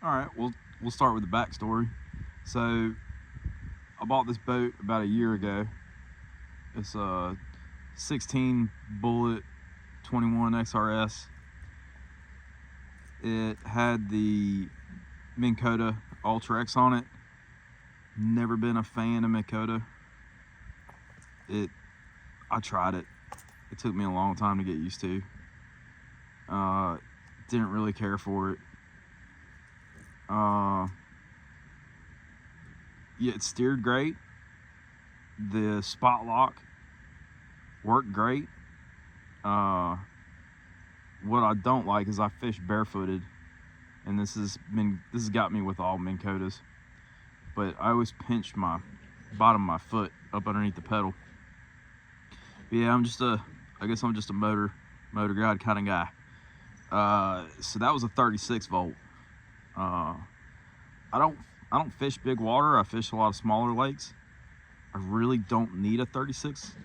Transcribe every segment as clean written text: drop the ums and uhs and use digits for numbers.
All right, we'll start with the backstory. So I bought this boat about a year ago. It's a 16 bullet 21 XRS. It had the Minn Kota Ultra X on it. Never been a fan of Minn Kota. I tried it. It took me a long time to get used to. Didn't really care for it. Yeah, it steered great. The spot lock worked great. What I don't like is I fish barefooted, and this has got me with all Minn Kotas. But I always pinch my bottom of my foot up underneath the pedal. But yeah, I guess I'm just a motor guide kind of guy. So that was a 36 volt. I don't fish big water. I fish a lot of smaller lakes. I really don't need a 36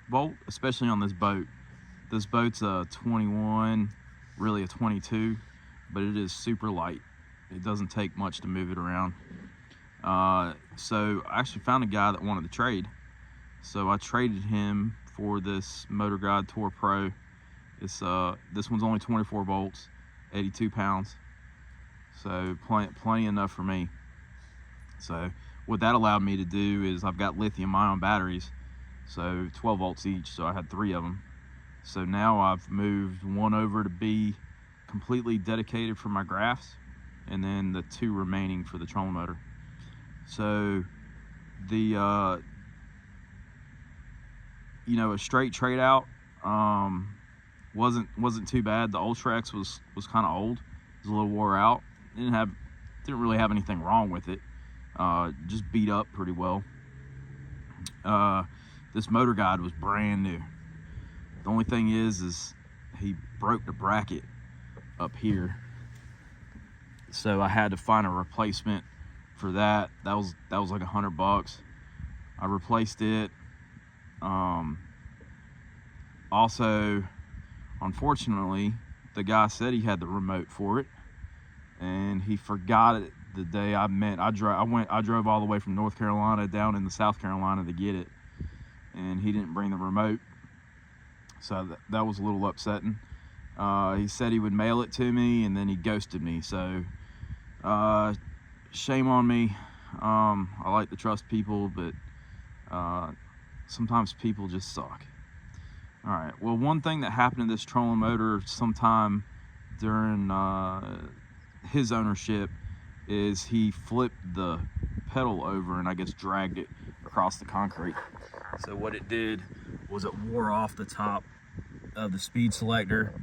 volt, especially on this boat. This boat's a 21, really a 22, but it is super light. It doesn't take much to move it around. So I actually found a guy that wanted to trade. So I traded him for this Motorguide Tour Pro. This one's only 24 volts, 82 pounds. So plenty enough for me. So what that allowed me to do is I've got lithium ion batteries, so 12 volts each, so I had 3 of them. So now I've moved one over to be completely dedicated for my graphs, and then the 2 remaining for the trolling motor. So the a straight trade out wasn't too bad. The Ultra X was kind of old. It was a little wore out. Didn't really have anything wrong with it. Just beat up pretty well. This Motorguide was brand new. The only thing is he broke the bracket up here, so I had to find a replacement for that. That was like $100. I replaced it. Also, unfortunately, the guy said he had the remote for it, and he forgot it the day I met. I drove all the way from North Carolina down into South Carolina to get it, and he didn't bring the remote. So that was a little upsetting. He said he would mail it to me, and then he ghosted me. So shame on me. I like to trust people, but sometimes people just suck. All right, well, one thing that happened to this trolling motor sometime during his ownership is he flipped the pedal over and I guess dragged it across the concrete. So what it did was it wore off the top of the speed selector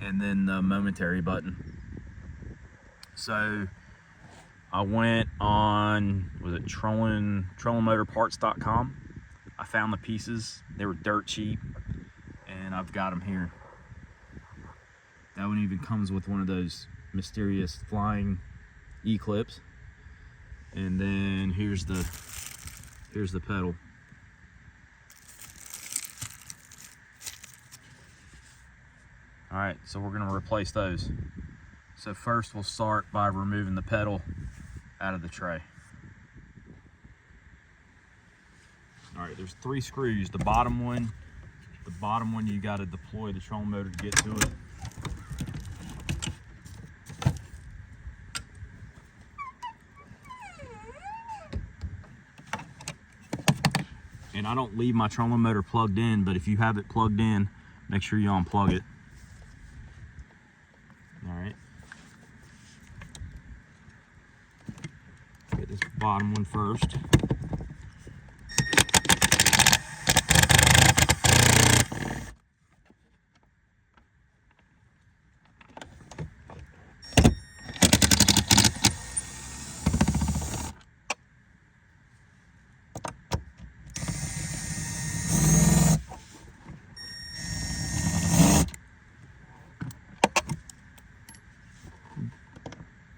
and then the momentary button. So I went on, was it trollingmotorparts.com. I found the pieces. They were dirt cheap, and I've got them here. That one even comes with one of those mysterious flying E-clips. And then here's the pedal. All right, so we're gonna replace those. So first we'll start by removing the pedal out of the tray. All right, there's 3 screws. The bottom one you got to deploy the trolling motor to get to it. And I don't leave my trolling motor plugged in, but if you have it plugged in, make sure you unplug it. All right. Get this bottom one first.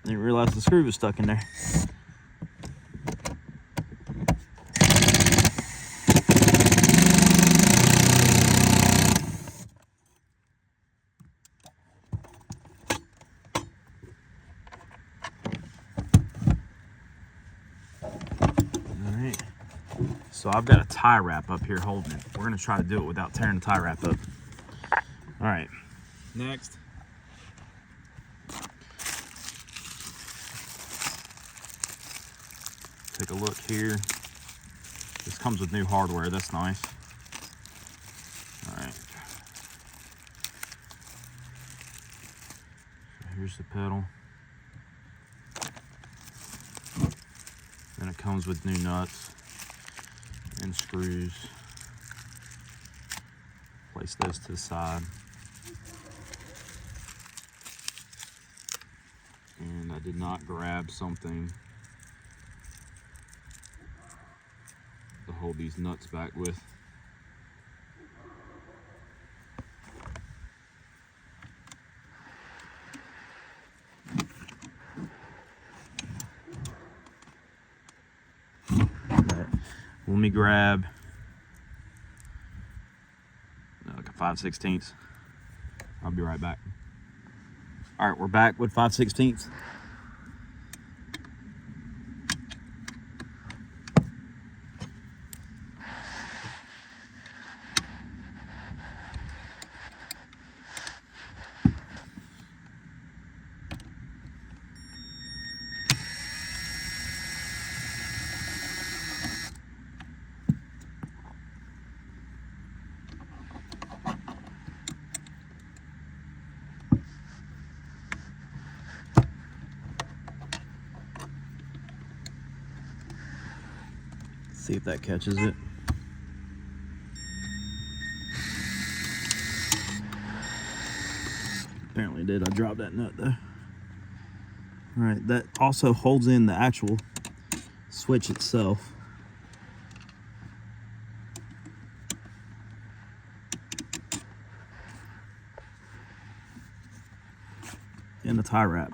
Didn't realize the screw was stuck in there. So I've got a tie wrap up here holding it. We're gonna try to do it without tearing the tie wrap up. All right, next. Take a look here. This comes with new hardware, that's nice. All right. So here's the pedal. Then it comes with new nuts and screws. Place those to the side. And I did not grab something to hold these nuts back with. Let me grab like a 5/16. I'll be right back. All right, we're back with 5/16. See if that catches it. Apparently it did. I dropped that nut though. All right, that also holds in the actual switch itself. And the tie wrap.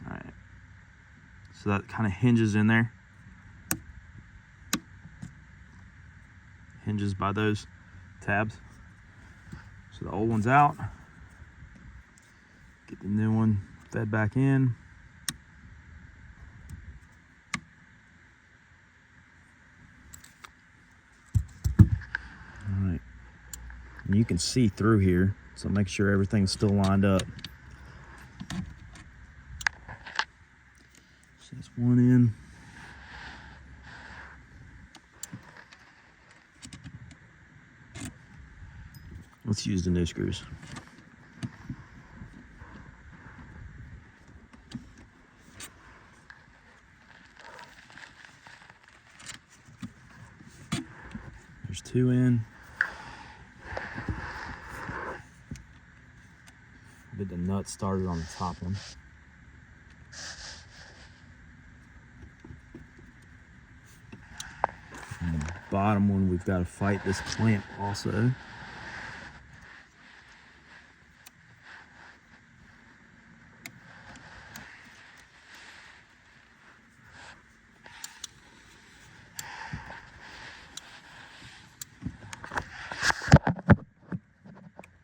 All right. So that kind of hinges in there. Hinges by those tabs. So the old one's out. Get the new one fed back in. All right. And you can see through here, so make sure everything's still lined up. That's one in. Let's use the new screws. There's two in. Get the nut started on the top one. And the bottom one, we've got to fight this clamp also.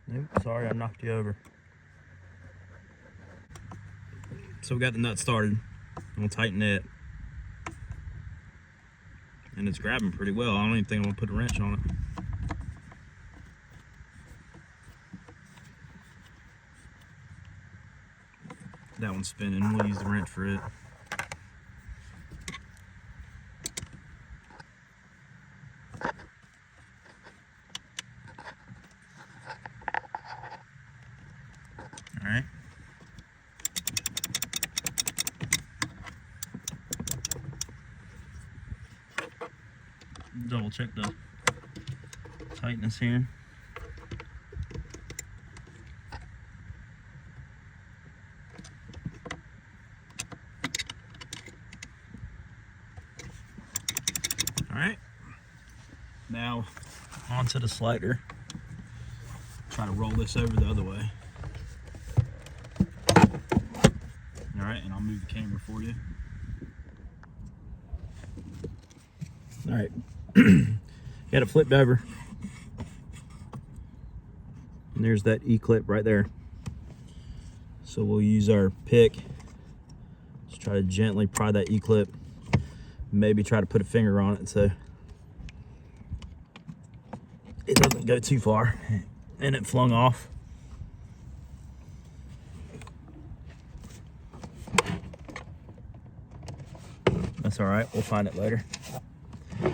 Nope, sorry, I knocked you over. So we got the nut started. I'm gonna tighten it. And it's grabbing pretty well. I don't even think I'm gonna put a wrench on it. That one's spinning, we'll use the wrench for it. All right. Double check the tightness here. All right, now onto the slider. Try to roll this over the other way. All right, and I'll move the camera for you. All right. Got it flipped over. And there's that E-clip right there. So we'll use our pick to Try to gently pry that E-clip. Maybe try to put a finger on it so it doesn't go too far and it flung off. That's all right, we'll find it later. All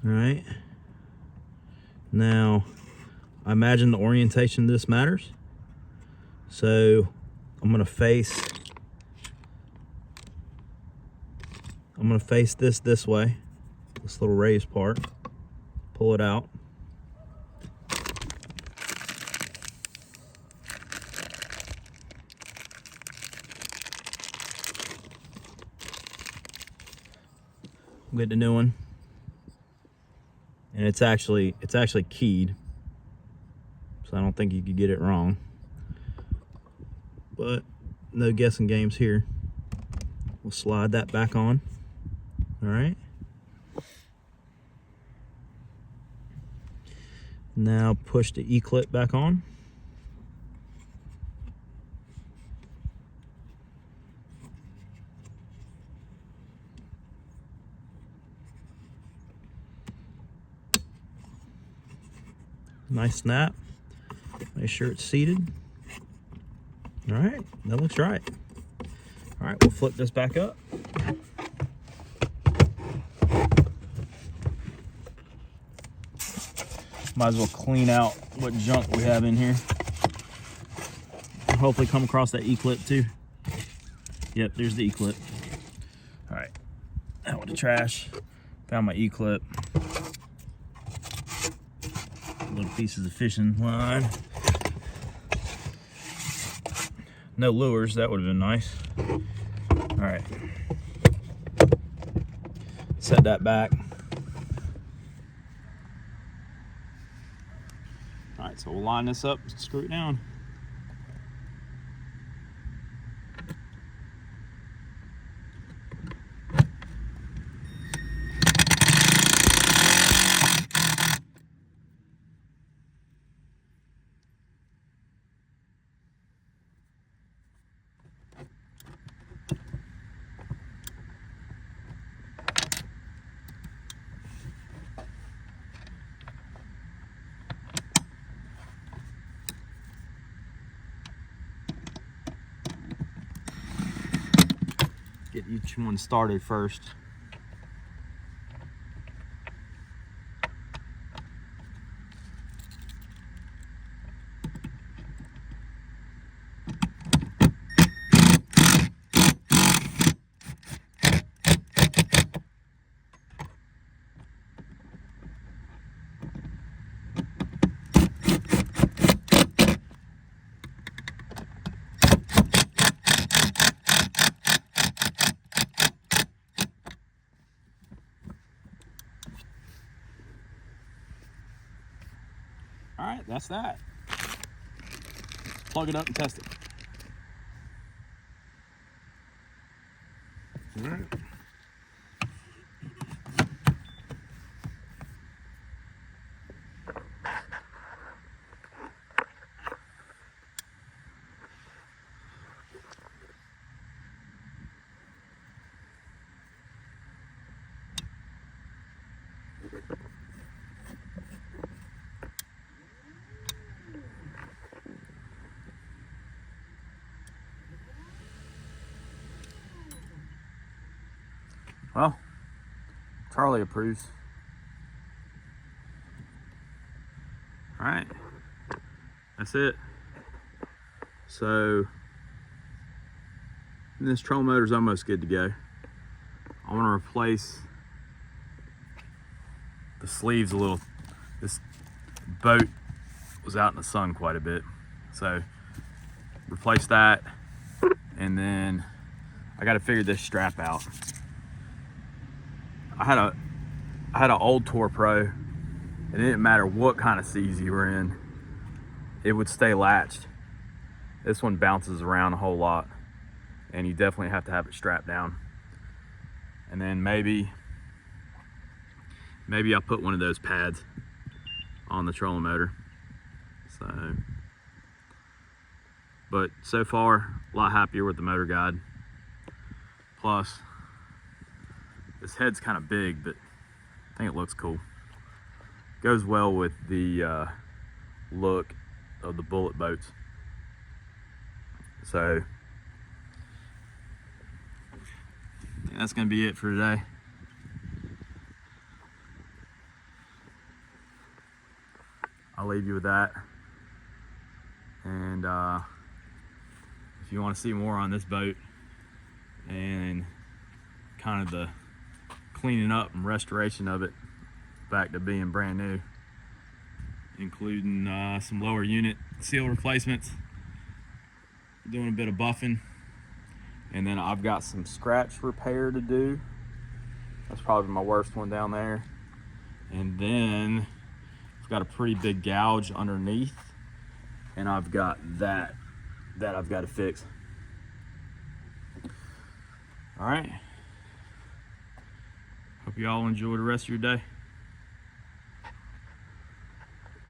right. Now, I imagine the orientation of this matters. So I'm gonna face this way, this little raised part, pull it out. Get the new one. And it's actually keyed, so I don't think you could get it wrong. But no guessing games here. We'll slide that back on. All right. Now push the E-clip back on. Nice snap. Make sure it's seated. All right, that looks right. All right, we'll flip this back up. Might as well clean out what junk we have in here. Hopefully come across that E-clip too. Yep, there's the E-clip. All right, out with the trash. Found my E-clip. Little pieces of fishing line. No lures, that would have been nice. All right. Set that back. All right, so we'll line this up, screw it down. Get each one started first. All right, that's that. Plug it up and test it. All right. Well, Charlie approves. All right, that's it. So this trolling motor's almost good to go. I want to replace the sleeves a little. This boat was out in the sun quite a bit, so replace that, and then I got to figure this strap out. I had an old Tour Pro, and it didn't matter what kind of seas you were in, it would stay latched. This one bounces around a whole lot, and you definitely have to have it strapped down. And then maybe I'll put one of those pads on the trolling motor. So, but so far, a lot happier with the Motorguide. plus. This head's kind of big, but I think it looks cool. Goes well with the look of the bullet boats. So that's gonna be it for today. I'll leave you with that. And if you want to see more on this boat and kind of the cleaning up and restoration of it back to being brand new, including some lower unit seal replacements, doing a bit of buffing, and then I've got some scratch repair to do. That's probably my worst one down there. And then I've got a pretty big gouge underneath, and I've got that I've got to fix. All right. Hope you all enjoy the rest of your day.